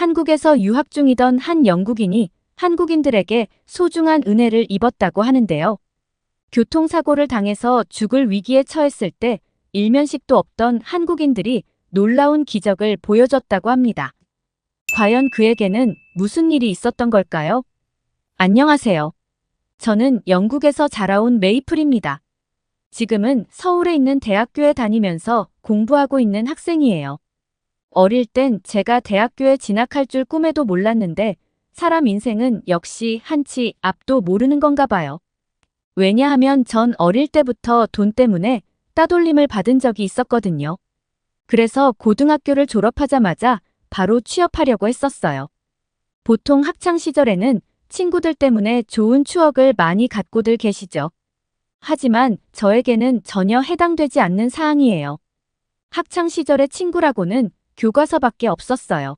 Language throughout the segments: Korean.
한국에서 유학 중이던 한 영국인이 한국인들에게 소중한 은혜를 입었다고 하는데요. 교통사고를 당해서 죽을 위기에 처했을 때 일면식도 없던 한국인들이 놀라운 기적을 보여줬다고 합니다. 과연 그에게는 무슨 일이 있었던 걸까요? 안녕하세요. 저는 영국에서 자라온 메이플입니다. 지금은 서울에 있는 대학교에 다니면서 공부하고 있는 학생이에요. 어릴 땐 제가 대학교에 진학할 줄 꿈에도 몰랐는데 사람 인생은 역시 한치 앞도 모르는 건가 봐요. 왜냐하면 전 어릴 때부터 돈 때문에 따돌림을 받은 적이 있었거든요. 그래서 고등학교를 졸업하자마자 바로 취업하려고 했었어요. 보통 학창 시절에는 친구들 때문에 좋은 추억을 많이 갖고들 계시죠. 하지만 저에게는 전혀 해당되지 않는 사항이에요. 학창 시절의 친구라고는 교과서밖에 없었어요.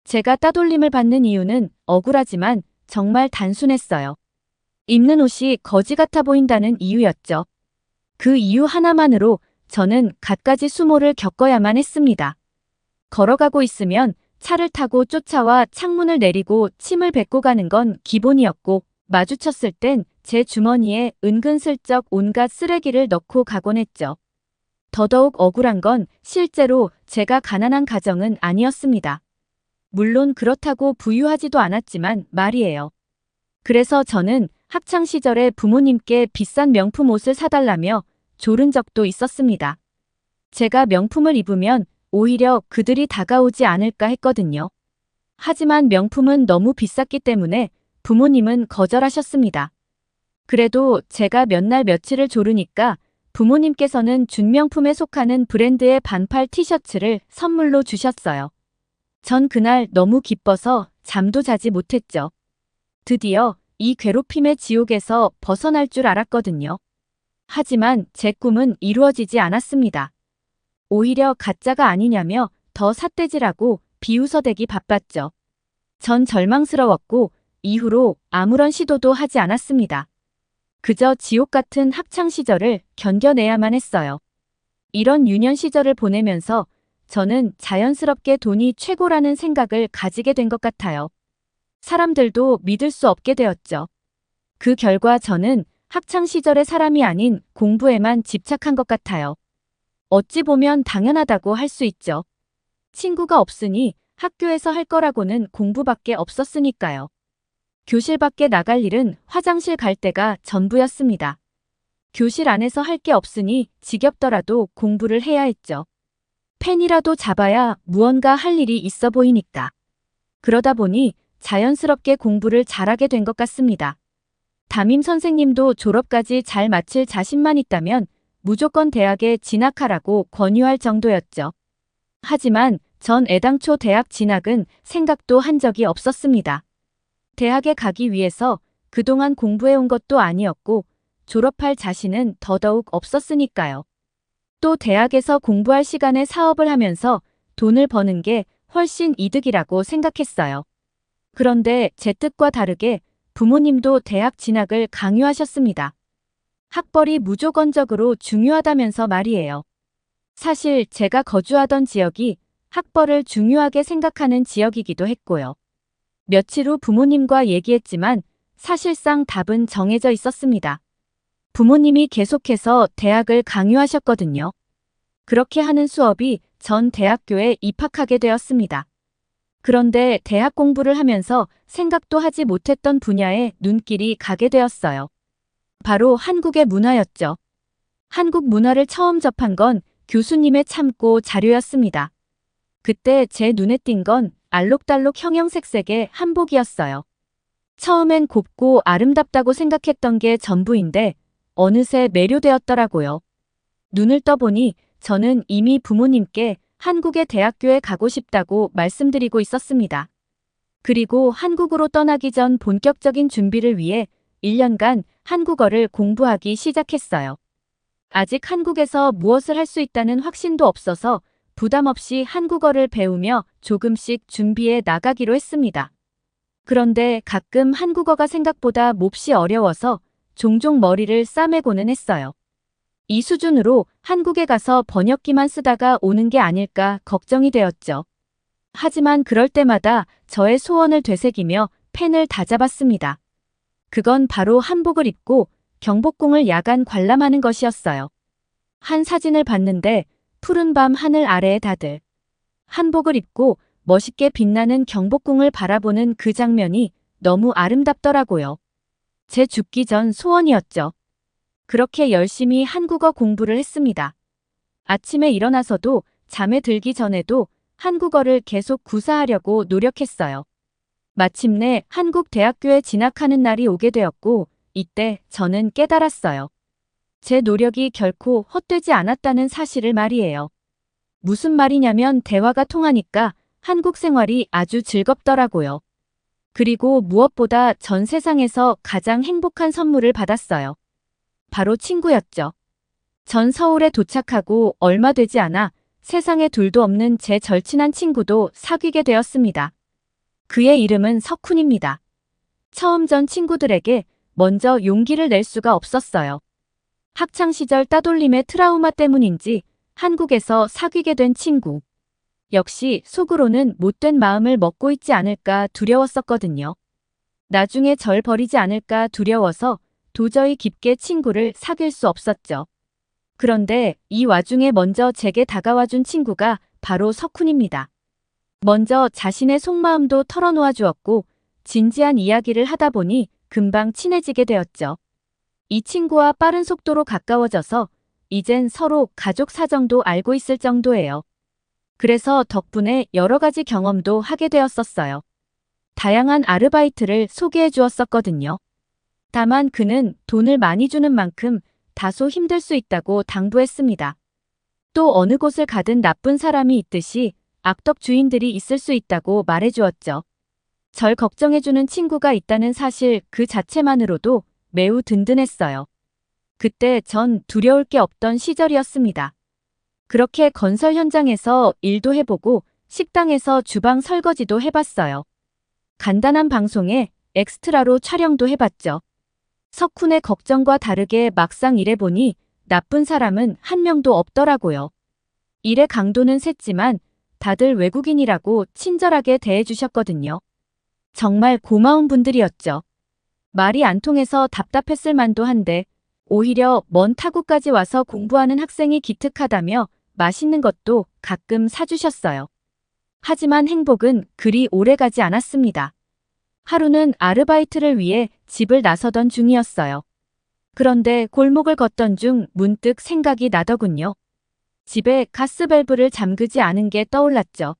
제가 따돌림을 받는 이유는 억울하지만 정말 단순했어요. 입는 옷이 거지 같아 보인다는 이유였죠. 그 이유 하나만으로 저는 갖가지 수모를 겪어야만 했습니다. 걸어가고 있으면 차를 타고 쫓아와 창문을 내리고 침을 뱉고 가는 건 기본이었고 마주쳤을 땐 제 주머니에 은근슬쩍 온갖 쓰레기를 넣고 가곤 했죠. 더더욱 억울한 건 실제로 제가 가난한 가정은 아니었습니다. 물론 그렇다고 부유하지도 않았지만 말이에요. 그래서 저는 학창 시절에 부모님께 비싼 명품 옷을 사달라며 조른 적도 있었습니다. 제가 명품을 입으면 오히려 그들이 다가오지 않을까 했거든요. 하지만 명품은 너무 비쌌기 때문에 부모님은 거절하셨습니다. 그래도 제가 몇 날 며칠을 조르니까 부모님께서는 준명품에 속하는 브랜드의 반팔 티셔츠를 선물로 주셨어요. 전 그날 너무 기뻐서 잠도 자지 못했죠. 드디어 이 괴롭힘의 지옥에서 벗어날 줄 알았거든요. 하지만 제 꿈은 이루어지지 않았습니다. 오히려 가짜가 아니냐며 더 삿대질하고 비웃어대기 바빴죠. 전 절망스러웠고 이후로 아무런 시도도 하지 않았습니다. 그저 지옥 같은 학창 시절을 견뎌내야만 했어요. 이런 유년 시절을 보내면서 저는 자연스럽게 돈이 최고라는 생각을 가지게 된 것 같아요. 사람들도 믿을 수 없게 되었죠. 그 결과 저는 학창 시절의 사람이 아닌 공부에만 집착한 것 같아요. 어찌 보면 당연하다고 할 수 있죠. 친구가 없으니 학교에서 할 거라고는 공부밖에 없었으니까요. 교실 밖에 나갈 일은 화장실 갈 때가 전부였습니다. 교실 안에서 할 게 없으니 지겹더라도 공부를 해야 했죠. 펜이라도 잡아야 무언가 할 일이 있어 보이니까. 그러다 보니 자연스럽게 공부를 잘하게 된 것 같습니다. 담임 선생님도 졸업까지 잘 마칠 자신만 있다면 무조건 대학에 진학하라고 권유할 정도였죠. 하지만 전 애당초 대학 진학은 생각도 한 적이 없었습니다. 대학에 가기 위해서 그동안 공부해온 것도 아니었고 졸업할 자신은 더더욱 없었으니까요. 또 대학에서 공부할 시간에 사업을 하면서 돈을 버는 게 훨씬 이득이라고 생각했어요. 그런데 제 뜻과 다르게 부모님도 대학 진학을 강요하셨습니다. 학벌이 무조건적으로 중요하다면서 말이에요. 사실 제가 거주하던 지역이 학벌을 중요하게 생각하는 지역이기도 했고요. 며칠 후 부모님과 얘기했지만 사실상 답은 정해져 있었습니다. 부모님이 계속해서 대학을 강요하셨거든요. 그렇게 하는 수업이 전 대학교에 입학하게 되었습니다. 그런데 대학 공부를 하면서 생각도 하지 못했던 분야에 눈길이 가게 되었어요. 바로 한국의 문화였죠. 한국 문화를 처음 접한 건 교수님의 참고 자료였습니다. 그때 제 눈에 띈 건 알록달록 형형색색의 한복이었어요. 처음엔 곱고 아름답다고 생각했던 게 전부인데 어느새 매료되었더라고요. 눈을 떠보니 저는 이미 부모님께 한국의 대학교에 가고 싶다고 말씀드리고 있었습니다. 그리고 한국으로 떠나기 전 본격적인 준비를 위해 1년간 한국어를 공부하기 시작했어요. 아직 한국에서 무엇을 할 수 있다는 확신도 없어서 부담 없이 한국어를 배우며 조금씩 준비해 나가기로 했습니다. 그런데 가끔 한국어가 생각보다 몹시 어려워서 종종 머리를 싸매고는 했어요. 이 수준으로 한국에 가서 번역기만 쓰다가 오는 게 아닐까 걱정이 되었죠. 하지만 그럴 때마다 저의 소원을 되새기며 펜을 다잡았습니다. 그건 바로 한복을 입고 경복궁을 야간 관람하는 것이었어요. 한 사진을 봤는데 푸른밤 하늘 아래에 다들 한복을 입고 멋있게 빛나는 경복궁을 바라보는 그 장면이 너무 아름답더라고요. 제 죽기 전 소원이었죠. 그렇게 열심히 한국어 공부를 했습니다. 아침에 일어나서도 잠에 들기 전에도 한국어를 계속 구사하려고 노력했어요. 마침내 한국대학교에 진학하는 날이 오게 되었고, 이때 저는 깨달았어요. 제 노력이 결코 헛되지 않았다는 사실을 말이에요. 무슨 말이냐면 대화가 통하니까 한국 생활이 아주 즐겁더라고요. 그리고 무엇보다 전 세상에서 가장 행복한 선물을 받았어요. 바로 친구였죠. 전 서울에 도착하고 얼마 되지 않아 세상에 둘도 없는 제 절친한 친구도 사귀게 되었습니다. 그의 이름은 석훈입니다. 처음 전 친구들에게 먼저 용기를 낼 수가 없었어요. 학창시절 따돌림의 트라우마 때문인지 한국에서 사귀게 된 친구. 역시 속으로는 못된 마음을 먹고 있지 않을까 두려웠었거든요. 나중에 절 버리지 않을까 두려워서 도저히 깊게 친구를 사귈 수 없었죠. 그런데 이 와중에 먼저 제게 다가와준 친구가 바로 석훈입니다. 먼저 자신의 속마음도 털어놓아 주었고 진지한 이야기를 하다 보니 금방 친해지게 되었죠. 이 친구와 빠른 속도로 가까워져서 이젠 서로 가족 사정도 알고 있을 정도예요. 그래서 덕분에 여러 가지 경험도 하게 되었었어요. 다양한 아르바이트를 소개해 주었었거든요. 다만 그는 돈을 많이 주는 만큼 다소 힘들 수 있다고 당부했습니다. 또 어느 곳을 가든 나쁜 사람이 있듯이 악덕 주인들이 있을 수 있다고 말해주었죠. 절 걱정해주는 친구가 있다는 사실 그 자체만으로도 매우 든든했어요. 그때 전 두려울 게 없던 시절이었습니다. 그렇게 건설 현장에서 일도 해보고 식당에서 주방 설거지도 해봤어요. 간단한 방송에 엑스트라로 촬영도 해봤죠. 석훈의 걱정과 다르게 막상 일해보니 나쁜 사람은 한 명도 없더라고요. 일의 강도는 셌지만 다들 외국인이라고 친절하게 대해주셨거든요. 정말 고마운 분들이었죠. 말이 안 통해서 답답했을 만도 한데 오히려 먼 타국까지 와서 공부하는 학생이 기특하다며 맛있는 것도 가끔 사주셨어요. 하지만 행복은 그리 오래가지 않았습니다. 하루는 아르바이트를 위해 집을 나서던 중이었어요. 그런데 골목을 걷던 중 문득 생각이 나더군요. 집에 가스밸브를 잠그지 않은 게 떠올랐죠.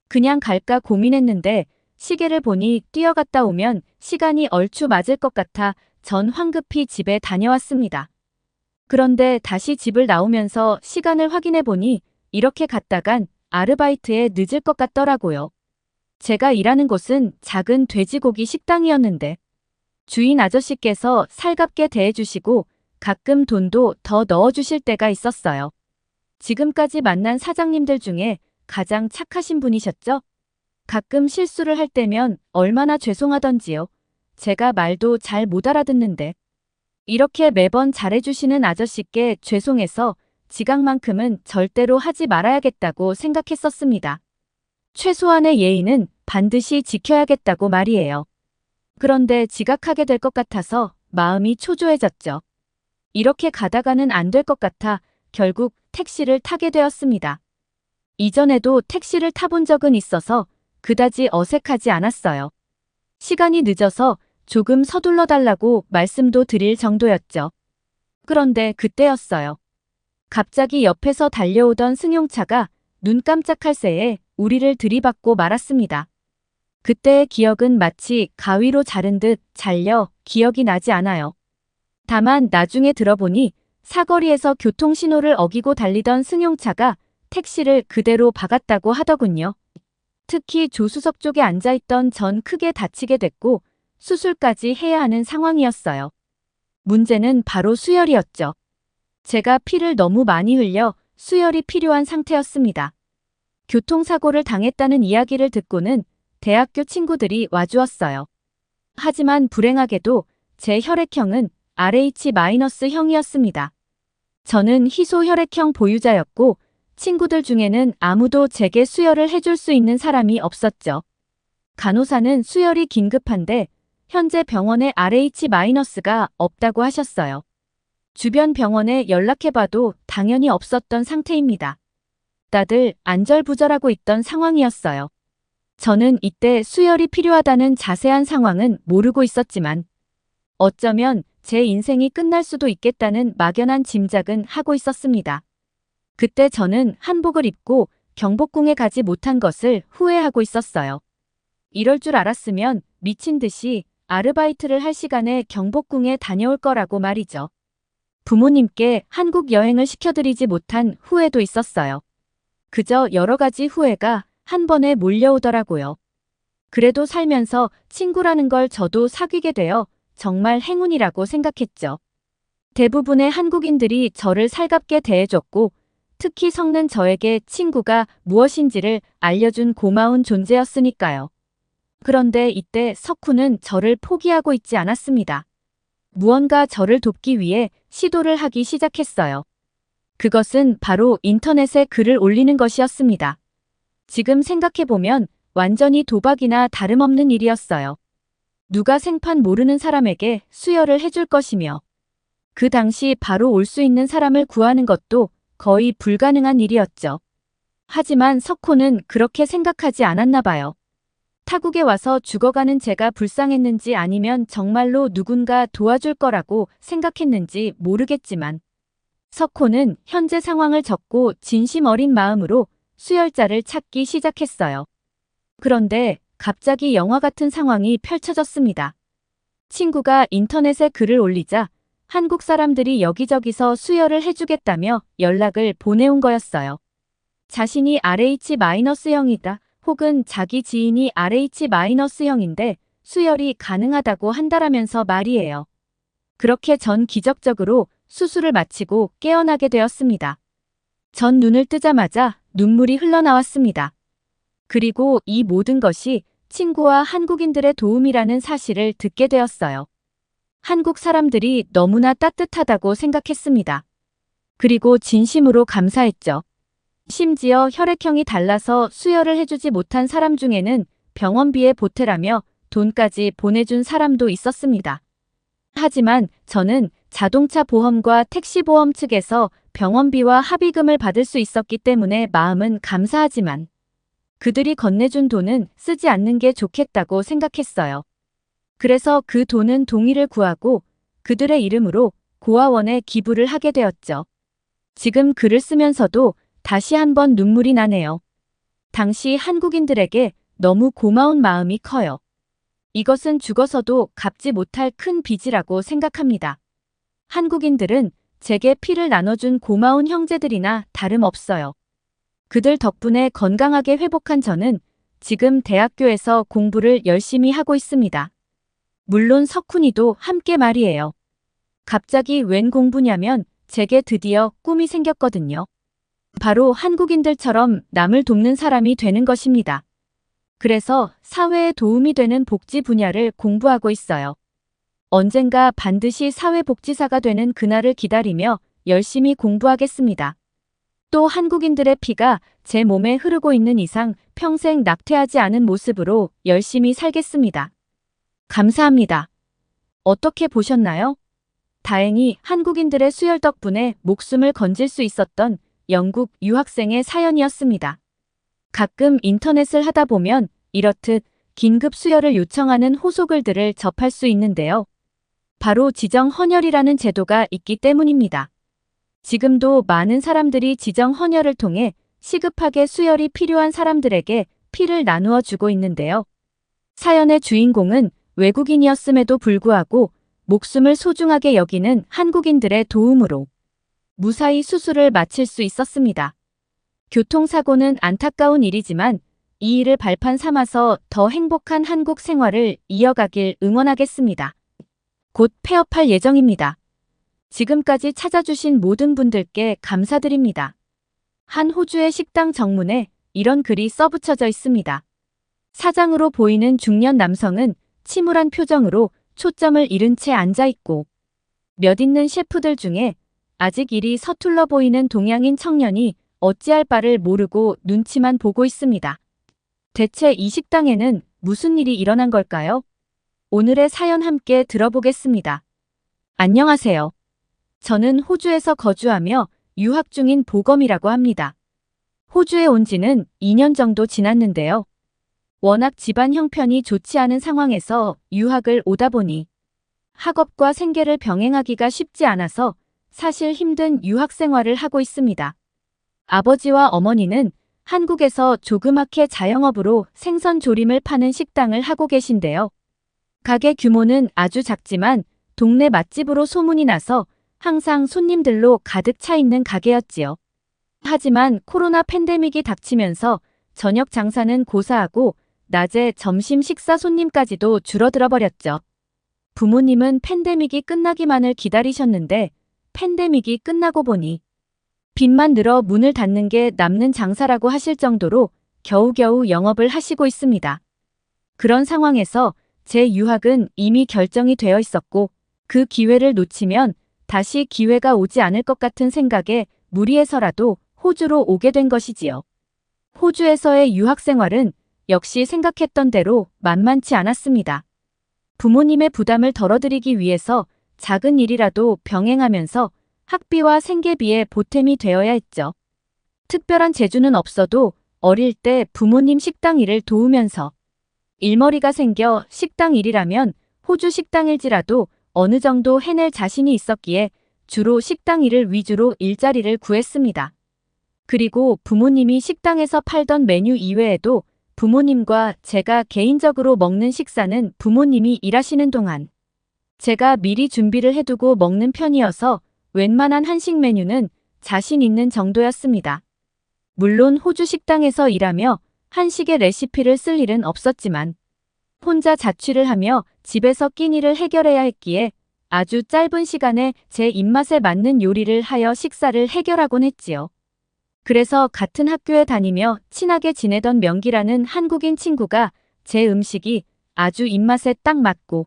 그냥 갈까 고민했는데 시계를 보니 뛰어갔다 오면 시간이 얼추 맞을 것 같아 전 황급히 집에 다녀왔습니다. 그런데 다시 집을 나오면서 시간을 확인해 보니 이렇게 갔다간 아르바이트에 늦을 것 같더라고요. 제가 일하는 곳은 작은 돼지고기 식당이었는데 주인 아저씨께서 살갑게 대해주시고 가끔 돈도 더 넣어주실 때가 있었어요. 지금까지 만난 사장님들 중에 가장 착하신 분이셨죠? 가끔 실수를 할 때면 얼마나 죄송하던지요. 제가 말도 잘 못 알아듣는데. 이렇게 매번 잘해주시는 아저씨께 죄송해서 지각만큼은 절대로 하지 말아야겠다고 생각했었습니다. 최소한의 예의는 반드시 지켜야겠다고 말이에요. 그런데 지각하게 될 것 같아서 마음이 초조해졌죠. 이렇게 가다가는 안 될 것 같아 결국 택시를 타게 되었습니다. 이전에도 택시를 타본 적은 있어서 그다지 어색하지 않았어요. 시간이 늦어서 조금 서둘러 달라고 말씀도 드릴 정도였죠. 그런데 그때였어요. 갑자기 옆에서 달려오던 승용차가 눈 깜짝할 새에 우리를 들이받고 말았습니다. 그때의 기억은 마치 가위로 자른 듯 잘려 기억이 나지 않아요. 다만 나중에 들어보니 사거리에서 교통신호를 어기고 달리던 승용차가 택시를 그대로 박았다고 하더군요. 특히 조수석 쪽에 앉아있던 전 크게 다치게 됐고 수술까지 해야 하는 상황이었어요. 문제는 바로 수혈이었죠. 제가 피를 너무 많이 흘려 수혈이 필요한 상태였습니다. 교통사고를 당했다는 이야기를 듣고는 대학교 친구들이 와주었어요. 하지만 불행하게도 제 혈액형은 RH-형이었습니다. 저는 희소혈액형 보유자였고 친구들 중에는 아무도 제게 수혈을 해줄 수 있는 사람이 없었죠. 간호사는 수혈이 긴급한데 현재 병원에 RH-가 없다고 하셨어요. 주변 병원에 연락해봐도 당연히 없었던 상태입니다. 다들 안절부절하고 있던 상황이었어요. 저는 이때 수혈이 필요하다는 자세한 상황은 모르고 있었지만 어쩌면 제 인생이 끝날 수도 있겠다는 막연한 짐작은 하고 있었습니다. 그때 저는 한복을 입고 경복궁에 가지 못한 것을 후회하고 있었어요. 이럴 줄 알았으면 미친 듯이 아르바이트를 할 시간에 경복궁에 다녀올 거라고 말이죠. 부모님께 한국 여행을 시켜드리지 못한 후회도 있었어요. 그저 여러 가지 후회가 한 번에 몰려오더라고요. 그래도 살면서 친구라는 걸 저도 사귀게 되어 정말 행운이라고 생각했죠. 대부분의 한국인들이 저를 살갑게 대해줬고 특히 섞는 저에게 친구가 무엇인지를 알려준 고마운 존재였으니까요. 그런데 이때 석훈은 저를 포기하고 있지 않았습니다. 무언가 저를 돕기 위해 시도를 하기 시작했어요. 그것은 바로 인터넷에 글을 올리는 것이었습니다. 지금 생각해보면 완전히 도박이나 다름없는 일이었어요. 누가 생판 모르는 사람에게 수혈을 해줄 것이며 그 당시 바로 올 수 있는 사람을 구하는 것도 거의 불가능한 일이었죠. 하지만 석호는 그렇게 생각하지 않았나 봐요. 타국에 와서 죽어가는 제가 불쌍했는지 아니면 정말로 누군가 도와줄 거라고 생각했는지 모르겠지만 석호는 현재 상황을 적고 진심 어린 마음으로 수혈자를 찾기 시작했어요. 그런데 갑자기 영화 같은 상황이 펼쳐졌습니다. 친구가 인터넷에 글을 올리자 한국 사람들이 여기저기서 수혈을 해주겠다며 연락을 보내온 거였어요. 자신이 RH-형이다 혹은 자기 지인이 RH-형인데 수혈이 가능하다고 한다라면서 말이에요. 그렇게 전 기적적으로 수술을 마치고 깨어나게 되었습니다. 전 눈을 뜨자마자 눈물이 흘러나왔습니다. 그리고 이 모든 것이 친구와 한국인들의 도움이라는 사실을 듣게 되었어요. 한국 사람들이 너무나 따뜻하다고 생각했습니다. 그리고 진심으로 감사했죠. 심지어 혈액형이 달라서 수혈을 해주지 못한 사람 중에는 병원비에 보태라며 돈까지 보내준 사람도 있었습니다. 하지만 저는 자동차 보험과 택시 보험 측에서 병원비와 합의금을 받을 수 있었기 때문에 마음은 감사하지만 그들이 건네준 돈은 쓰지 않는 게 좋겠다고 생각했어요. 그래서 그 돈은 동의를 구하고 그들의 이름으로 고아원에 기부를 하게 되었죠. 지금 글을 쓰면서도 다시 한번 눈물이 나네요. 당시 한국인들에게 너무 고마운 마음이 커요. 이것은 죽어서도 갚지 못할 큰 빚이라고 생각합니다. 한국인들은 제게 피를 나눠준 고마운 형제들이나 다름없어요. 그들 덕분에 건강하게 회복한 저는 지금 대학교에서 공부를 열심히 하고 있습니다. 물론 석훈이도 함께 말이에요. 갑자기 웬 공부냐면 제게 드디어 꿈이 생겼거든요. 바로 한국인들처럼 남을 돕는 사람이 되는 것입니다. 그래서 사회에 도움이 되는 복지 분야를 공부하고 있어요. 언젠가 반드시 사회복지사가 되는 그날을 기다리며 열심히 공부하겠습니다. 또 한국인들의 피가 제 몸에 흐르고 있는 이상 평생 낙태하지 않은 모습으로 열심히 살겠습니다. 감사합니다. 어떻게 보셨나요? 다행히 한국인들의 수혈 덕분에 목숨을 건질 수 있었던 영국 유학생의 사연이었습니다. 가끔 인터넷을 하다 보면 이렇듯 긴급 수혈을 요청하는 호소글들을 접할 수 있는데요. 바로 지정 헌혈이라는 제도가 있기 때문입니다. 지금도 많은 사람들이 지정 헌혈을 통해 시급하게 수혈이 필요한 사람들에게 피를 나누어 주고 있는데요. 사연의 주인공은 외국인이었음에도 불구하고 목숨을 소중하게 여기는 한국인들의 도움으로 무사히 수술을 마칠 수 있었습니다. 교통사고는 안타까운 일이지만 이 일을 발판 삼아서 더 행복한 한국 생활을 이어가길 응원하겠습니다. 곧 폐업할 예정입니다. 지금까지 찾아주신 모든 분들께 감사드립니다. 한 호주의 식당 정문에 이런 글이 써붙여져 있습니다. 사장으로 보이는 중년 남성은 침울한 표정으로 초점을 잃은 채 앉아있고 몇 있는 셰프들 중에 아직 일이 서툴러 보이는 동양인 청년이 어찌할 바를 모르고 눈치만 보고 있습니다. 대체 이 식당에는 무슨 일이 일어난 걸까요? 오늘의 사연 함께 들어보겠습니다. 안녕하세요. 저는 호주에서 거주하며 유학 중인 보검이라고 합니다. 호주에 온 지는 2년 정도 지났는데요. 워낙 집안 형편이 좋지 않은 상황에서 유학을 오다 보니 학업과 생계를 병행하기가 쉽지 않아서 사실 힘든 유학 생활을 하고 있습니다. 아버지와 어머니는 한국에서 조그맣게 자영업으로 생선 조림을 파는 식당을 하고 계신데요. 가게 규모는 아주 작지만 동네 맛집으로 소문이 나서 항상 손님들로 가득 차 있는 가게였지요. 하지만 코로나 팬데믹이 닥치면서 저녁 장사는 고사하고 낮에 점심 식사 손님까지도 줄어들어 버렸죠. 부모님은 팬데믹이 끝나기만을 기다리셨는데 팬데믹이 끝나고 보니 빚만 늘어 문을 닫는 게 남는 장사라고 하실 정도로 겨우겨우 영업을 하시고 있습니다. 그런 상황에서 제 유학은 이미 결정이 되어 있었고 그 기회를 놓치면 다시 기회가 오지 않을 것 같은 생각에 무리해서라도 호주로 오게 된 것이지요. 호주에서의 유학 생활은 역시 생각했던 대로 만만치 않았습니다. 부모님의 부담을 덜어드리기 위해서 작은 일이라도 병행하면서 학비와 생계비에 보탬이 되어야 했죠. 특별한 재주는 없어도 어릴 때 부모님 식당 일을 도우면서 일머리가 생겨 식당 일이라면 호주 식당일지라도 어느 정도 해낼 자신이 있었기에 주로 식당 일을 위주로 일자리를 구했습니다. 그리고 부모님이 식당에서 팔던 메뉴 이외에도 부모님과 제가 개인적으로 먹는 식사는 부모님이 일하시는 동안 제가 미리 준비를 해두고 먹는 편이어서 웬만한 한식 메뉴는 자신 있는 정도였습니다. 물론 호주 식당에서 일하며 한식의 레시피를 쓸 일은 없었지만 혼자 자취를 하며 집에서 끼니를 해결해야 했기에 아주 짧은 시간에 제 입맛에 맞는 요리를 하여 식사를 해결하곤 했지요. 그래서 같은 학교에 다니며 친하게 지내던 명기라는 한국인 친구가 제 음식이 아주 입맛에 딱 맞고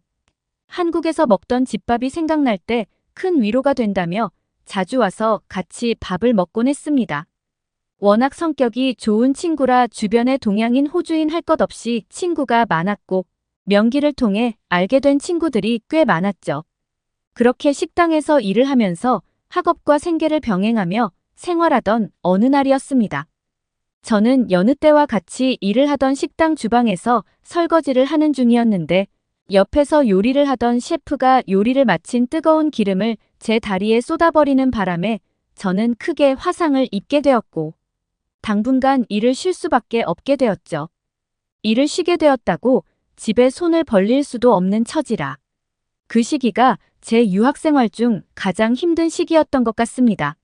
한국에서 먹던 집밥이 생각날 때 큰 위로가 된다며 자주 와서 같이 밥을 먹곤 했습니다. 워낙 성격이 좋은 친구라 주변에 동양인 호주인 할 것 없이 친구가 많았고 명기를 통해 알게 된 친구들이 꽤 많았죠. 그렇게 식당에서 일을 하면서 학업과 생계를 병행하며 생활하던 어느 날이었습니다. 저는 여느 때와 같이 일을 하던 식당 주방에서 설거지를 하는 중이었는데 옆에서 요리를 하던 셰프가 요리를 마친 뜨거운 기름을 제 다리에 쏟아버리는 바람에 저는 크게 화상을 입게 되었고 당분간 일을 쉴 수밖에 없게 되었죠. 일을 쉬게 되었다고 집에 손을 벌릴 수도 없는 처지라. 그 시기가 제 유학생활 중 가장 힘든 시기였던 것 같습니다.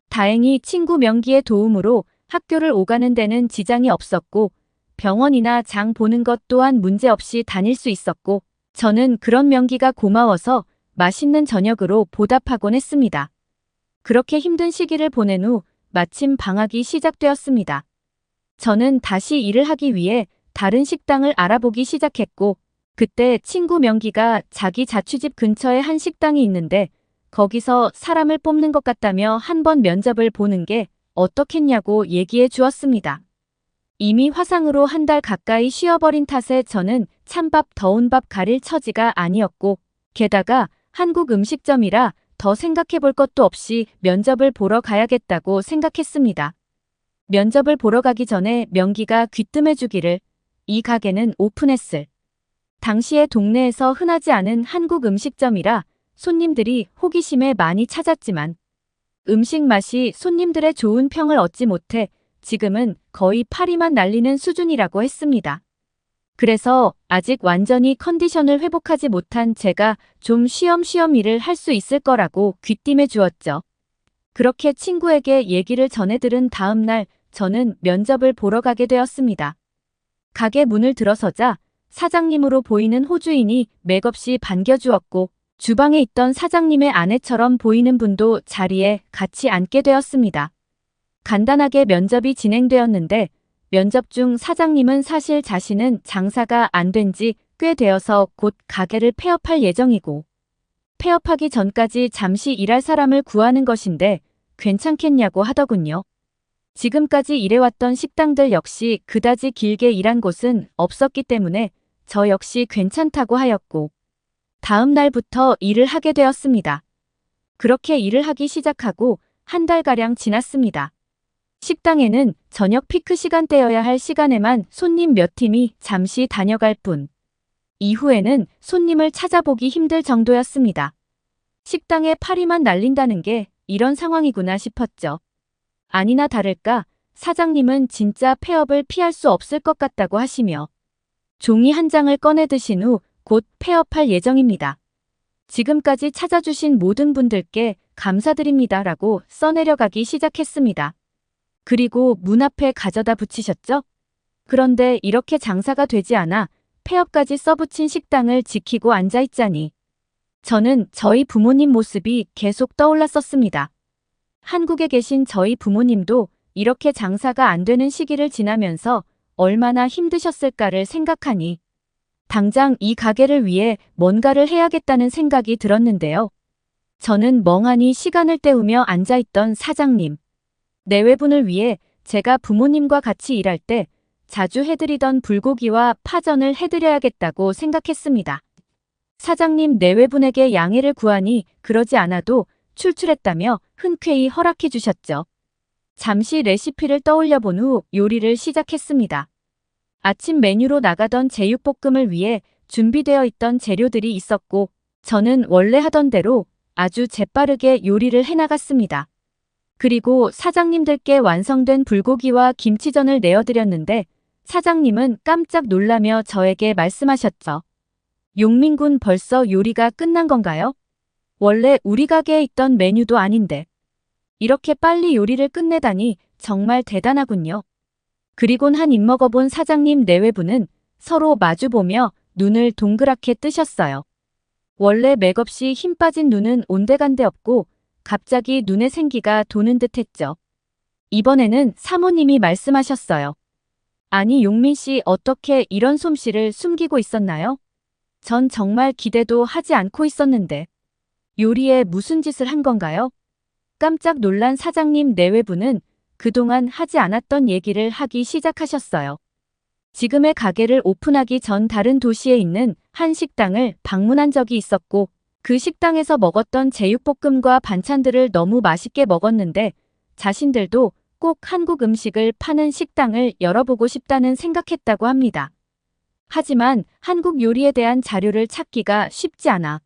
다행히 친구 명기의 도움으로 학교를 오가는 데는 지장이 없었고 병원이나 장 보는 것 또한 문제없이 다닐 수 있었고 저는 그런 명기가 고마워서 맛있는 저녁으로 보답하곤 했습니다. 그렇게 힘든 시기를 보낸 후 마침 방학이 시작되었습니다. 저는 다시 일을 하기 위해 다른 식당을 알아보기 시작했고 그때 친구 명기가 자기 자취집 근처에 한 식당이 있는데 거기서 사람을 뽑는 것 같다며 한번 면접을 보는 게 어떻겠냐고 얘기해 주었습니다. 이미 화상으로 한 달 가까이 쉬어버린 탓에 저는 찬밥 더운 밥 가릴 처지가 아니었고 게다가 한국 음식점이라 더 생각해 볼 것도 없이 면접을 보러 가야겠다고 생각했습니다. 면접을 보러 가기 전에 명기가 귀뜸해 주기를 이 가게는 오픈했을 당시에 동네에서 흔하지 않은 한국 음식점이라 손님들이 호기심에 많이 찾았지만 음식 맛이 손님들의 좋은 평을 얻지 못해 지금은 거의 파리만 날리는 수준이라고 했습니다. 그래서 아직 완전히 컨디션을 회복하지 못한 제가 좀 쉬엄쉬엄 일을 할 수 있을 거라고 귀띔해 주었죠. 그렇게 친구에게 얘기를 전해 들은 다음 날 저는 면접을 보러 가게 되었습니다. 가게 문을 들어서자 사장님으로 보이는 호주인이 맥없이 반겨주었고 주방에 있던 사장님의 아내처럼 보이는 분도 자리에 같이 앉게 되었습니다. 간단하게 면접이 진행되었는데 면접 중 사장님은 사실 자신은 장사가 안 된 지 꽤 되어서 곧 가게를 폐업할 예정이고 폐업하기 전까지 잠시 일할 사람을 구하는 것인데 괜찮겠냐고 하더군요. 지금까지 일해왔던 식당들 역시 그다지 길게 일한 곳은 없었기 때문에 저 역시 괜찮다고 하였고, 다음 날부터 일을 하게 되었습니다. 그렇게 일을 하기 시작하고 한 달가량 지났습니다. 식당에는 저녁 피크 시간대여야 할 시간에만 손님 몇 팀이 잠시 다녀갈 뿐, 이후에는 손님을 찾아보기 힘들 정도였습니다. 식당에 파리만 날린다는 게 이런 상황이구나 싶었죠. 아니나 다를까 사장님은 진짜 폐업을 피할 수 없을 것 같다고 하시며 종이 한 장을 꺼내 드신 후 곧 폐업할 예정입니다. 지금까지 찾아주신 모든 분들께 감사드립니다라고 써내려가기 시작했습니다. 그리고 문 앞에 가져다 붙이셨죠? 그런데 이렇게 장사가 되지 않아 폐업까지 써붙인 식당을 지키고 앉아있자니 저는 저희 부모님 모습이 계속 떠올랐었습니다. 한국에 계신 저희 부모님도 이렇게 장사가 안 되는 시기를 지나면서 얼마나 힘드셨을까를 생각하니 당장 이 가게를 위해 뭔가를 해야겠다는 생각이 들었는데요. 저는 멍하니 시간을 때우며 앉아있던 사장님, 내외분을 위해 제가 부모님과 같이 일할 때 자주 해드리던 불고기와 파전을 해드려야겠다고 생각했습니다. 사장님 내외분에게 양해를 구하니 그러지 않아도 출출했다며 흔쾌히 허락해 주셨죠. 잠시 레시피를 떠올려 본 후 요리를 시작했습니다. 아침 메뉴로 나가던 제육볶음을 위해 준비되어 있던 재료들이 있었고 저는 원래 하던 대로 아주 재빠르게 요리를 해나갔습니다. 그리고 사장님들께 완성된 불고기와 김치전을 내어드렸는데 사장님은 깜짝 놀라며 저에게 말씀하셨죠. 용민군 벌써 요리가 끝난 건가요? 원래 우리 가게에 있던 메뉴도 아닌데 이렇게 빨리 요리를 끝내다니 정말 대단하군요. 그리곤 한 입 먹어본 사장님 내외분은 서로 마주보며 눈을 동그랗게 뜨셨어요. 원래 맥없이 힘 빠진 눈은 온데간데 없고 갑자기 눈에 생기가 도는 듯 했죠. 이번에는 사모님이 말씀하셨어요. 아니 용민 씨 어떻게 이런 솜씨를 숨기고 있었나요? 전 정말 기대도 하지 않고 있었는데 요리에 무슨 짓을 한 건가요? 깜짝 놀란 사장님 내외분은 그동안 하지 않았던 얘기를 하기 시작하셨어요. 지금의 가게를 오픈하기 전 다른 도시에 있는 한 식당을 방문한 적이 있었고 그 식당에서 먹었던 제육볶음과 반찬들을 너무 맛있게 먹었는데 자신들도 꼭 한국 음식을 파는 식당을 열어보고 싶다는 생각했다고 합니다. 하지만 한국 요리에 대한 자료를 찾기가 쉽지 않아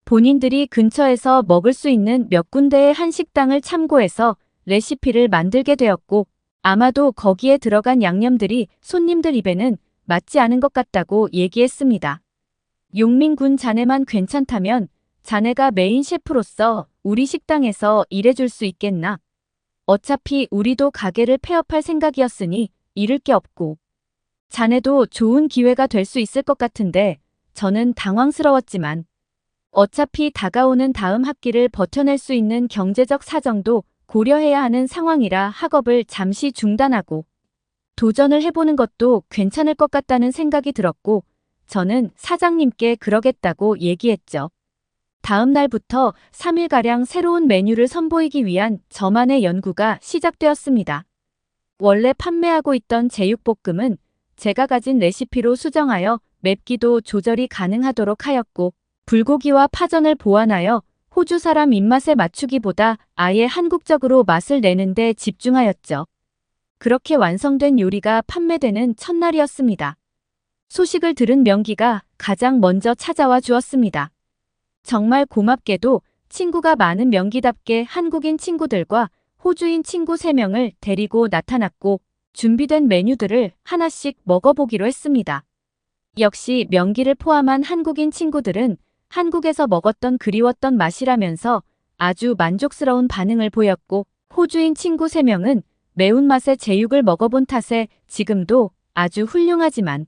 본인들이 근처에서 먹을 수 있는 몇 군데의 한 식당을 참고해서 레시피를 만들게 되었고 아마도 거기에 들어간 양념들이 손님들 입에는 맞지 않은 것 같다고 얘기했습니다. 용민군 자네만 괜찮다면 자네가 메인 셰프로서 우리 식당에서 일해줄 수 있겠나? 어차피 우리도 가게를 폐업할 생각이었으니 잃을 게 없고 자네도 좋은 기회가 될 수 있을 것 같은데 저는 당황스러웠지만 어차피 다가오는 다음 학기를 버텨낼 수 있는 경제적 사정도 고려해야 하는 상황이라 학업을 잠시 중단하고 도전을 해보는 것도 괜찮을 것 같다는 생각이 들었고 저는 사장님께 그러겠다고 얘기했죠. 다음 날부터 3일가량 새로운 메뉴를 선보이기 위한 저만의 연구가 시작되었습니다. 원래 판매하고 있던 제육볶음은 제가 가진 레시피로 수정하여 맵기도 조절이 가능하도록 하였고 불고기와 파전을 보완하여 호주 사람 입맛에 맞추기보다 아예 한국적으로 맛을 내는 데 집중하였죠. 그렇게 완성된 요리가 판매되는 첫날이었습니다. 소식을 들은 명기가 가장 먼저 찾아와 주었습니다. 정말 고맙게도 친구가 많은 명기답게 한국인 친구들과 호주인 친구 3명을 데리고 나타났고 준비된 메뉴들을 하나씩 먹어보기로 했습니다. 역시 명기를 포함한 한국인 친구들은 한국에서 먹었던 그리웠던 맛이라면서 아주 만족스러운 반응을 보였고 호주인 친구 3명은 매운맛의 제육을 먹어본 탓에 지금도 아주 훌륭하지만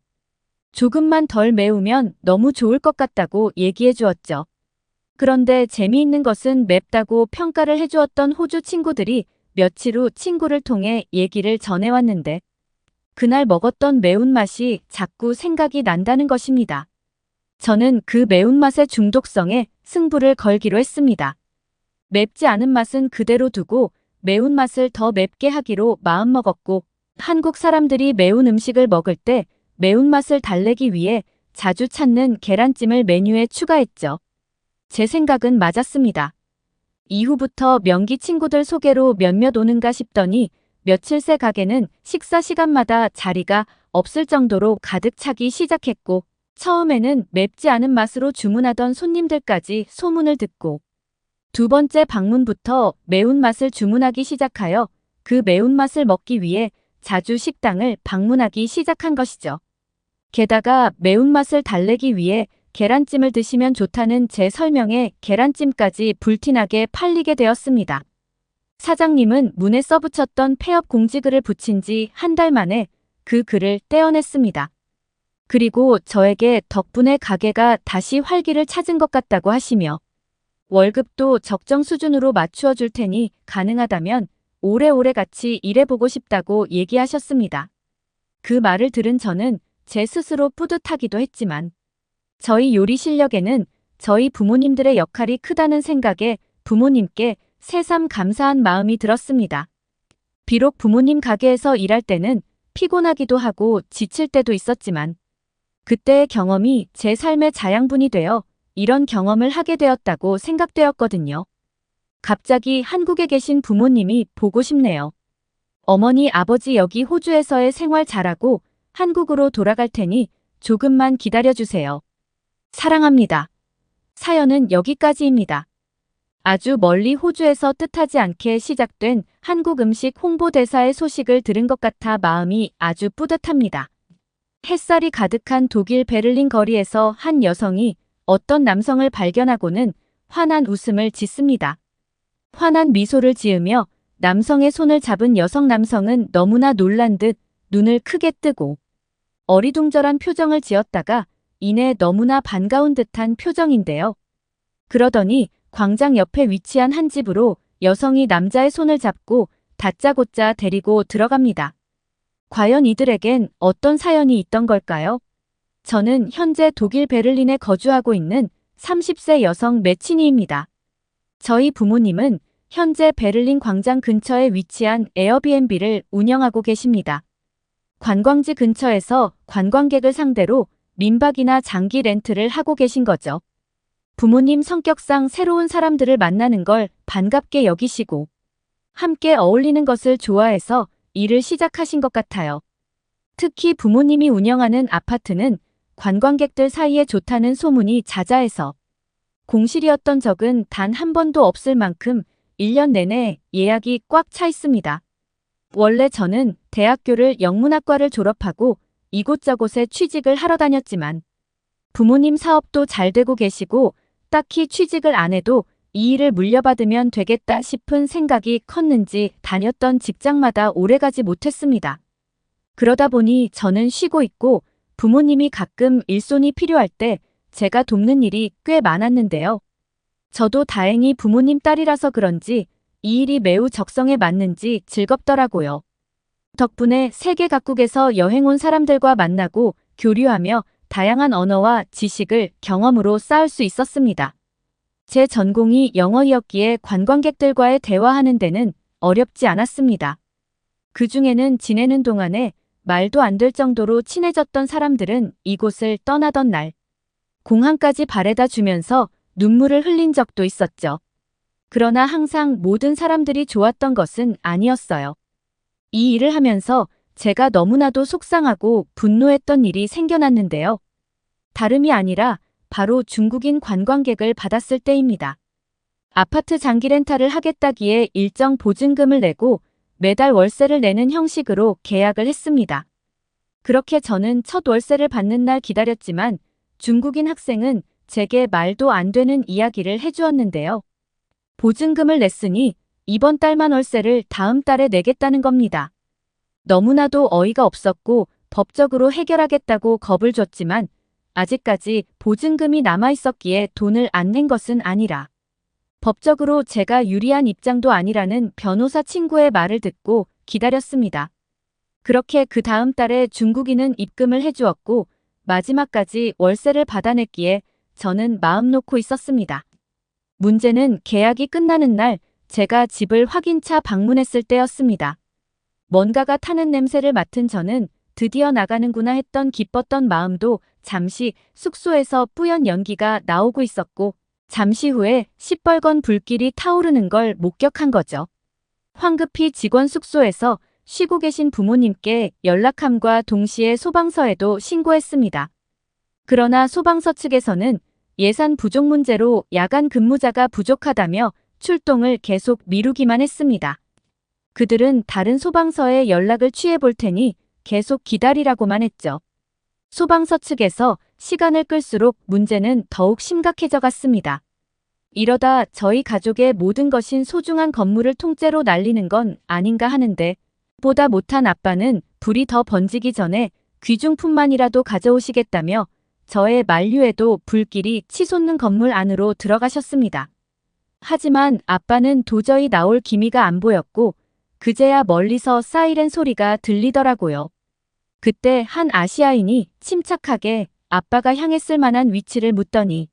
조금만 덜 매우면 너무 좋을 것 같다고 얘기해 주었죠. 그런데 재미있는 것은 맵다고 평가를 해주었던 호주 친구들이 며칠 후 친구를 통해 얘기를 전해왔는데 그날 먹었던 매운맛이 자꾸 생각이 난다는 것입니다. 저는 그 매운맛의 중독성에 승부를 걸기로 했습니다. 맵지 않은 맛은 그대로 두고 매운맛을 더 맵게 하기로 마음먹었고, 한국 사람들이 매운 음식을 먹을 때 매운맛을 달래기 위해 자주 찾는 계란찜을 메뉴에 추가했죠. 제 생각은 맞았습니다. 이후부터 명기 친구들 소개로 몇몇 오는가 싶더니 며칠 새 가게는 식사 시간마다 자리가 없을 정도로 가득 차기 시작했고, 처음에는 맵지 않은 맛으로 주문하던 손님들까지 소문을 듣고, 두 번째 방문부터 매운맛을 주문하기 시작하여 그 매운맛을 먹기 위해 자주 식당을 방문하기 시작한 것이죠. 게다가 매운맛을 달래기 위해 계란찜을 드시면 좋다는 제 설명에 계란찜까지 불티나게 팔리게 되었습니다. 사장님은 문에 써붙였던 폐업 공지글을 붙인 지 한 달 만에 그 글을 떼어냈습니다. 그리고 저에게 덕분에 가게가 다시 활기를 찾은 것 같다고 하시며 월급도 적정 수준으로 맞추어 줄 테니 가능하다면 오래오래 같이 일해보고 싶다고 얘기하셨습니다. 그 말을 들은 저는 제 스스로 뿌듯하기도 했지만 저희 요리 실력에는 저희 부모님들의 역할이 크다는 생각에 부모님께 새삼 감사한 마음이 들었습니다. 비록 부모님 가게에서 일할 때는 피곤하기도 하고 지칠 때도 있었지만 그때의 경험이 제 삶의 자양분이 되어 이런 경험을 하게 되었다고 생각되었거든요. 갑자기 한국에 계신 부모님이 보고 싶네요. 어머니, 아버지 여기 호주에서의 생활 잘하고 한국으로 돌아갈 테니 조금만 기다려주세요. 사랑합니다. 사연은 여기까지입니다. 아주 멀리 호주에서 뜻하지 않게 시작된 한국 음식 홍보대사의 소식을 들은 것 같아 마음이 아주 뿌듯합니다. 햇살이 가득한 독일 베를린 거리에서 한 여성이 어떤 남성을 발견하고는 환한 웃음을 짓습니다. 환한 미소를 지으며 남성의 손을 잡은 남성은 너무나 놀란 듯 눈을 크게 뜨고 어리둥절한 표정을 지었다가 이내 너무나 반가운 듯한 표정인데요. 그러더니 광장 옆에 위치한 한 집으로 여성이 남자의 손을 잡고 다짜고짜 데리고 들어갑니다. 과연 이들에겐 어떤 사연이 있던 걸까요? 저는 현재 독일 베를린에 거주하고 있는 30세 여성 매치니입니다. 저희 부모님은 현재 베를린 광장 근처에 위치한 에어비앤비를 운영하고 계십니다. 관광지 근처에서 관광객을 상대로 민박이나 장기 렌트를 하고 계신 거죠. 부모님 성격상 새로운 사람들을 만나는 걸 반갑게 여기시고 함께 어울리는 것을 좋아해서 일을 시작하신 것 같아요. 특히 부모님이 운영하는 아파트는 관광객들 사이에 좋다는 소문이 자자해서 공실이었던 적은 단 한 번도 없을 만큼 1년 내내 예약이 꽉 차 있습니다. 원래 저는 대학교를 영문학과를 졸업하고 이곳저곳에 취직을 하러 다녔지만 부모님 사업도 잘 되고 계시고 딱히 취직을 안 해도 이 일을 물려받으면 되겠다 싶은 생각이 컸는지 다녔던 직장마다 오래가지 못했습니다. 그러다 보니 저는 쉬고 있고 부모님이 가끔 일손이 필요할 때 제가 돕는 일이 꽤 많았는데요. 저도 다행히 부모님 딸이라서 그런지 이 일이 매우 적성에 맞는지 즐겁더라고요. 덕분에 세계 각국에서 여행 온 사람들과 만나고 교류하며 다양한 언어와 지식을 경험으로 쌓을 수 있었습니다. 제 전공이 영어이었기에 관광객들과의 대화하는 데는 어렵지 않았습니다. 그 중에는 지내는 동안에 말도 안 될 정도로 친해졌던 사람들은 이곳을 떠나던 날 공항까지 바래다 주면서 눈물을 흘린 적도 있었죠. 그러나 항상 모든 사람들이 좋았던 것은 아니었어요. 이 일을 하면서 제가 너무나도 속상하고 분노했던 일이 생겨났는데요. 다름이 아니라 바로 중국인 관광객을 받았을 때입니다. 아파트 장기 렌탈을 하겠다기에 일정 보증금을 내고 매달 월세를 내는 형식으로 계약을 했습니다. 그렇게 저는 첫 월세를 받는 날 기다렸지만 중국인 학생은 제게 말도 안 되는 이야기를 해주었는데요. 보증금을 냈으니 이번 달만 월세를 다음 달에 내겠다는 겁니다. 너무나도 어이가 없었고 법적으로 해결하겠다고 겁을 줬지만 아직까지 보증금이 남아있었기에 돈을 안 낸 것은 아니라 법적으로 제가 유리한 입장도 아니라는 변호사 친구의 말을 듣고 기다렸습니다. 그렇게 그 다음 달에 중국인은 입금을 해주었고 마지막까지 월세를 받아냈기에 저는 마음 놓고 있었습니다. 문제는 계약이 끝나는 날 제가 집을 확인차 방문했을 때였습니다. 뭔가가 타는 냄새를 맡은 저는 드디어 나가는구나 했던 기뻤던 마음도 잠시 숙소에서 뿌연 연기가 나오고 있었고 잠시 후에 시뻘건 불길이 타오르는 걸 목격한 거죠. 황급히 직원 숙소에서 쉬고 계신 부모님께 연락함과 동시에 소방서에도 신고했습니다. 그러나 소방서 측에서는 예산 부족 문제로 야간 근무자가 부족하다며 출동을 계속 미루기만 했습니다. 그들은 다른 소방서에 연락을 취해 볼 테니 계속 기다리라고만 했죠. 소방서 측에서 시간을 끌수록 문제는 더욱 심각해져 갔습니다. 이러다 저희 가족의 모든 것인 소중한 건물을 통째로 날리는 건 아닌가 하는데 보다 못한 아빠는 불이 더 번지기 전에 귀중품만이라도 가져오시겠다며 저의 만류에도 불길이 치솟는 건물 안으로 들어가셨습니다. 하지만 아빠는 도저히 나올 기미가 안 보였고 그제야 멀리서 사이렌 소리가 들리더라고요. 그때 한 아시아인이 침착하게 아빠가 향했을 만한 위치를 묻더니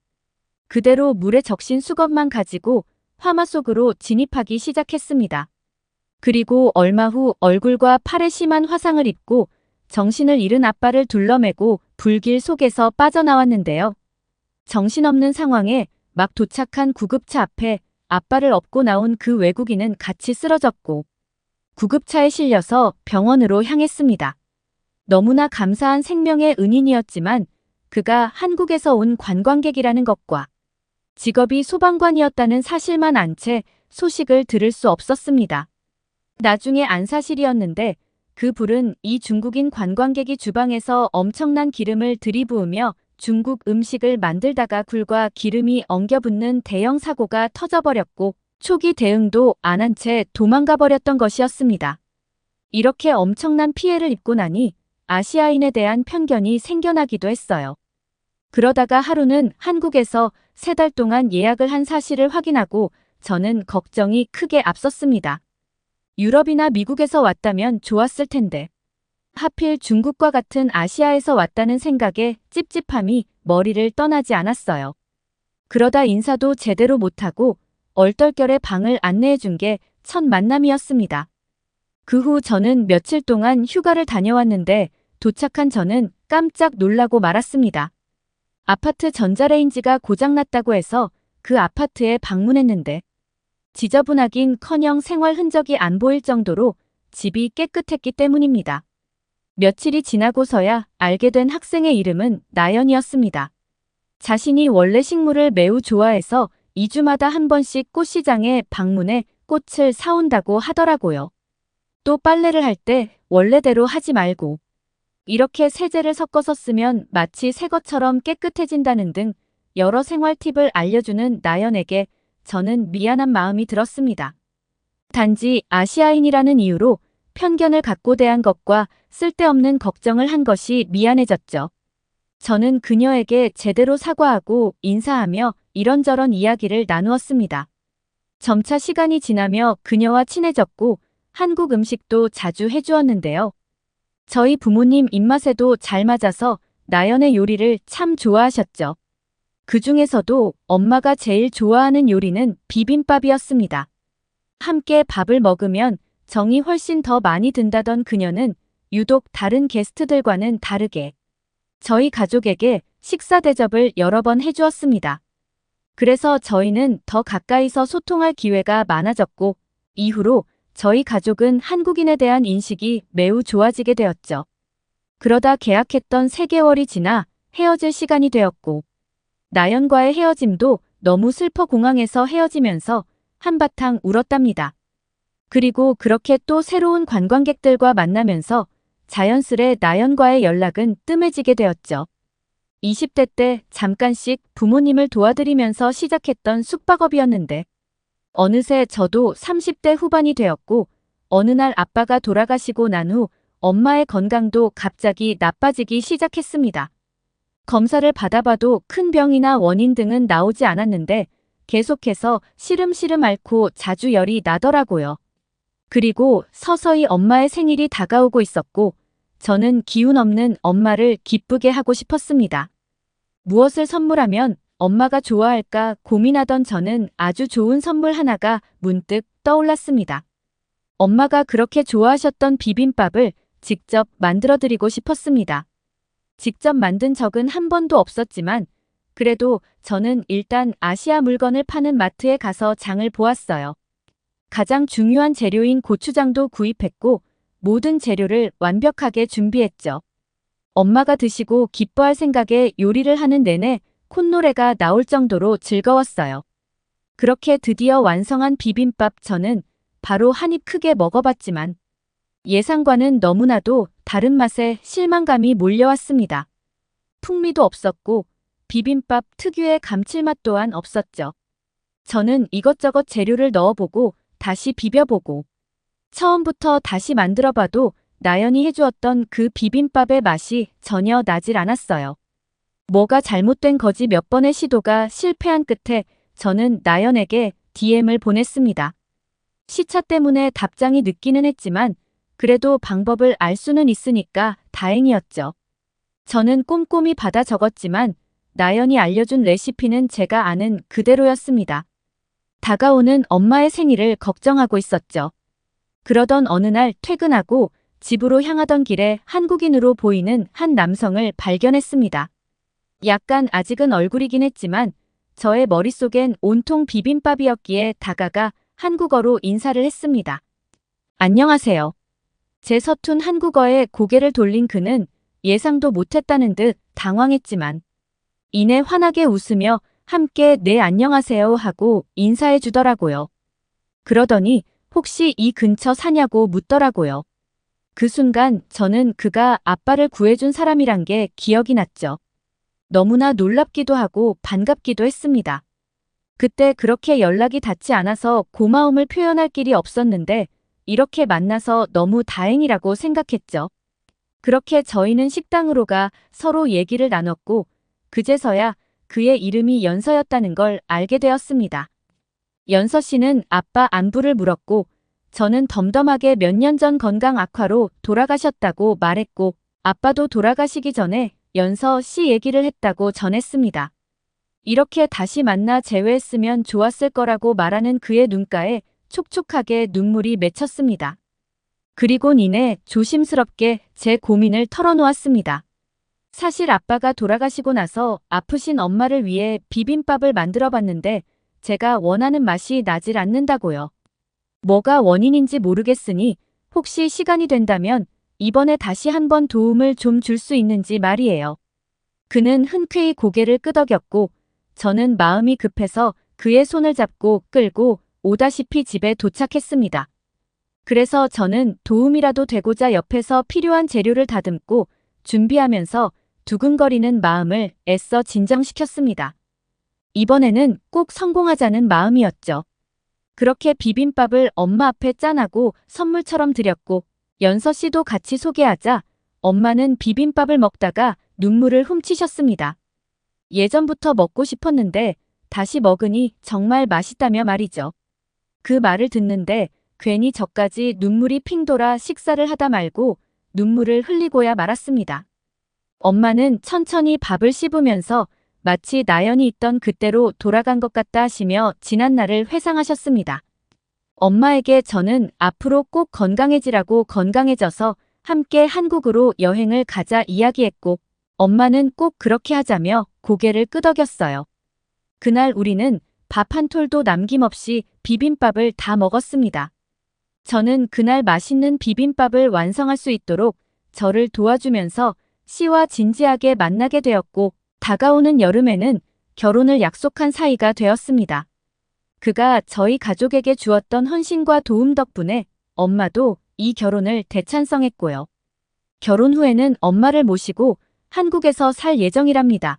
그대로 물에 적신 수건만 가지고 화마 속으로 진입하기 시작했습니다. 그리고 얼마 후 얼굴과 팔에 심한 화상을 입고 정신을 잃은 아빠를 둘러매고 불길 속에서 빠져나왔는데요. 정신없는 상황에 막 도착한 구급차 앞에 아빠를 업고 나온 그 외국인은 같이 쓰러졌고 구급차에 실려서 병원으로 향했습니다. 너무나 감사한 생명의 은인이었지만 그가 한국에서 온 관광객이라는 것과 직업이 소방관이었다는 사실만 안 채 소식을 들을 수 없었습니다. 나중에 안 사실이었는데 그 불은 이 중국인 관광객이 주방에서 엄청난 기름을 들이부으며 중국 음식을 만들다가 굴과 기름이 엉겨붙는 대형 사고가 터져버렸고 초기 대응도 안 한 채 도망가 버렸던 것이었습니다. 이렇게 엄청난 피해를 입고 나니 아시아인에 대한 편견이 생겨나기도 했어요. 그러다가 하루는 한국에서 3달 동안 예약을 한 사실을 확인하고 저는 걱정이 크게 앞섰습니다. 유럽이나 미국에서 왔다면 좋았을 텐데. 하필 중국과 같은 아시아에서 왔다는 생각에 찝찝함이 머리를 떠나지 않았어요. 그러다 인사도 제대로 못하고 얼떨결에 방을 안내해 준 게 첫 만남이었습니다. 그 후 저는 며칠 동안 휴가를 다녀왔는데 도착한 저는 깜짝 놀라고 말았습니다. 아파트 전자레인지가 고장났다고 해서 그 아파트에 방문했는데 지저분하긴커녕 생활 흔적이 안 보일 정도로 집이 깨끗했기 때문입니다. 며칠이 지나고서야 알게 된 학생의 이름은 나연이었습니다. 자신이 원래 식물을 매우 좋아해서 2주마다 한 번씩 꽃시장에 방문해 꽃을 사온다고 하더라고요. 또 빨래를 할 때 원래대로 하지 말고 이렇게 세제를 섞어서 쓰면 마치 새 것처럼 깨끗해진다는 등 여러 생활 팁을 알려주는 나연에게 저는 미안한 마음이 들었습니다. 단지 아시아인이라는 이유로 편견을 갖고 대한 것과 쓸데없는 걱정을 한 것이 미안해졌죠. 저는 그녀에게 제대로 사과하고 인사하며 이런저런 이야기를 나누었습니다. 점차 시간이 지나며 그녀와 친해졌고 한국 음식도 자주 해주었는데요. 저희 부모님 입맛에도 잘 맞아서 나연의 요리를 참 좋아하셨죠. 그 중에서도 엄마가 제일 좋아하는 요리는 비빔밥이었습니다. 함께 밥을 먹으면 정이 훨씬 더 많이 든다던 그녀는 유독 다른 게스트들과는 다르게 저희 가족에게 식사 대접을 여러 번 해주었습니다. 그래서 저희는 더 가까이서 소통할 기회가 많아졌고 이후로 저희 가족은 한국인에 대한 인식이 매우 좋아지게 되었죠. 그러다 계약했던 3개월이 지나 헤어질 시간이 되었고 나연과의 헤어짐도 너무 슬퍼 공항에서 헤어지면서 한바탕 울었답니다. 그리고 그렇게 또 새로운 관광객들과 만나면서 자연스레 나연과의 연락은 뜸해지게 되었죠. 20대 때 잠깐씩 부모님을 도와드리면서 시작했던 숙박업이었는데 어느새 저도 30대 후반이 되었고 어느 날 아빠가 돌아가시고 난 후 엄마의 건강도 갑자기 나빠지기 시작했습니다. 검사를 받아봐도 큰 병이나 원인 등은 나오지 않았는데 계속해서 시름시름 앓고 자주 열이 나더라고요. 그리고 서서히 엄마의 생일이 다가오고 있었고 저는 기운 없는 엄마를 기쁘게 하고 싶었습니다. 무엇을 선물하면 엄마가 좋아할까 고민하던 저는 아주 좋은 선물 하나가 문득 떠올랐습니다. 엄마가 그렇게 좋아하셨던 비빔밥을 직접 만들어드리고 싶었습니다. 직접 만든 적은 한 번도 없었지만 그래도 저는 일단 아시아 물건을 파는 마트에 가서 장을 보았어요. 가장 중요한 재료인 고추장도 구입했고 모든 재료를 완벽하게 준비했죠. 엄마가 드시고 기뻐할 생각에 요리를 하는 내내 콧노래가 나올 정도로 즐거웠어요. 그렇게 드디어 완성한 비빔밥 저는 바로 한 입 크게 먹어봤지만 예상과는 너무나도 다른 맛에 실망감이 몰려왔습니다. 풍미도 없었고 비빔밥 특유의 감칠맛 또한 없었죠. 저는 이것저것 재료를 넣어보고 다시 비벼보고 처음부터 다시 만들어봐도 나연이 해주었던 그 비빔밥의 맛이 전혀 나질 않았어요. 뭐가 잘못된 거지 몇 번의 시도가 실패한 끝에 저는 나연에게 DM을 보냈습니다. 시차 때문에 답장이 늦기는 했지만 그래도 방법을 알 수는 있으니까 다행이었죠. 저는 꼼꼼히 받아 적었지만 나연이 알려준 레시피는 제가 아는 그대로였습니다. 다가오는 엄마의 생일을 걱정하고 있었죠. 그러던 어느 날 퇴근하고 집으로 향하던 길에 한국인으로 보이는 한 남성을 발견했습니다. 약간 아직은 얼굴이긴 했지만 저의 머릿속엔 온통 비빔밥이었기에 다가가 한국어로 인사를 했습니다. 안녕하세요. 제 서툰 한국어에 고개를 돌린 그는 예상도 못했다는 듯 당황했지만 이내 환하게 웃으며 함께 네 안녕하세요 하고 인사해 주더라고요. 그러더니 혹시 이 근처 사냐고 묻더라고요. 그 순간 저는 그가 아빠를 구해준 사람이란 게 기억이 났죠. 너무나 놀랍기도 하고 반갑기도 했습니다. 그때 그렇게 연락이 닿지 않아서 고마움을 표현할 길이 없었는데 이렇게 만나서 너무 다행이라고 생각했죠. 그렇게 저희는 식당으로 가 서로 얘기를 나눴고 그제서야 그의 이름이 연서였다는 걸 알게 되었습니다. 연서 씨는 아빠 안부를 물었고 저는 덤덤하게 몇 년 전 건강 악화로 돌아가셨다고 말했고 아빠도 돌아가시기 전에 연서 씨 얘기를 했다고 전했습니다. 이렇게 다시 만나 재회했으면 좋았을 거라고 말하는 그의 눈가에 촉촉하게 눈물이 맺혔습니다. 그리곤 이내 조심스럽게 제 고민을 털어놓았습니다. 사실 아빠가 돌아가시고 나서 아프신 엄마를 위해 비빔밥을 만들어 봤는데 제가 원하는 맛이 나질 않는다고요. 뭐가 원인인지 모르겠으니 혹시 시간이 된다면 이번에 다시 한번 도움을 좀 줄 수 있는지 말이에요. 그는 흔쾌히 고개를 끄덕였고 저는 마음이 급해서 그의 손을 잡고 끌고 오다시피 집에 도착했습니다. 그래서 저는 도움이라도 되고자 옆에서 필요한 재료를 다듬고 준비하면서 두근거리는 마음을 애써 진정시켰습니다. 이번에는 꼭 성공하자는 마음이었죠. 그렇게 비빔밥을 엄마 앞에 짠하고 선물처럼 드렸고 연서 씨도 같이 소개하자 엄마는 비빔밥을 먹다가 눈물을 훔치셨습니다. 예전부터 먹고 싶었는데 다시 먹으니 정말 맛있다며 말이죠. 그 말을 듣는데 괜히 저까지 눈물이 핑 돌아 식사를 하다 말고 눈물을 흘리고야 말았습니다. 엄마는 천천히 밥을 씹으면서 마치 나연이 있던 그때로 돌아간 것 같다 하시며 지난 날을 회상하셨습니다. 엄마에게 저는 앞으로 꼭 건강해지라고 건강해져서 함께 한국으로 여행을 가자 이야기했고 엄마는 꼭 그렇게 하자며 고개를 끄덕였어요. 그날 우리는 밥 한 톨도 남김없이 비빔밥을 다 먹었습니다. 저는 그날 맛있는 비빔밥을 완성할 수 있도록 저를 도와주면서 씨와 진지하게 만나게 되었고 다가오는 여름에는 결혼을 약속한 사이가 되었습니다. 그가 저희 가족에게 주었던 헌신과 도움 덕분에 엄마도 이 결혼을 대찬성했고요. 결혼 후에는 엄마를 모시고 한국에서 살 예정이랍니다.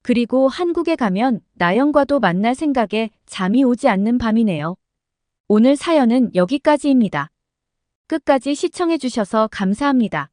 그리고 한국에 가면 나영과도 만날 생각에 잠이 오지 않는 밤이네요. 오늘 사연은 여기까지입니다. 끝까지 시청해주셔서 감사합니다.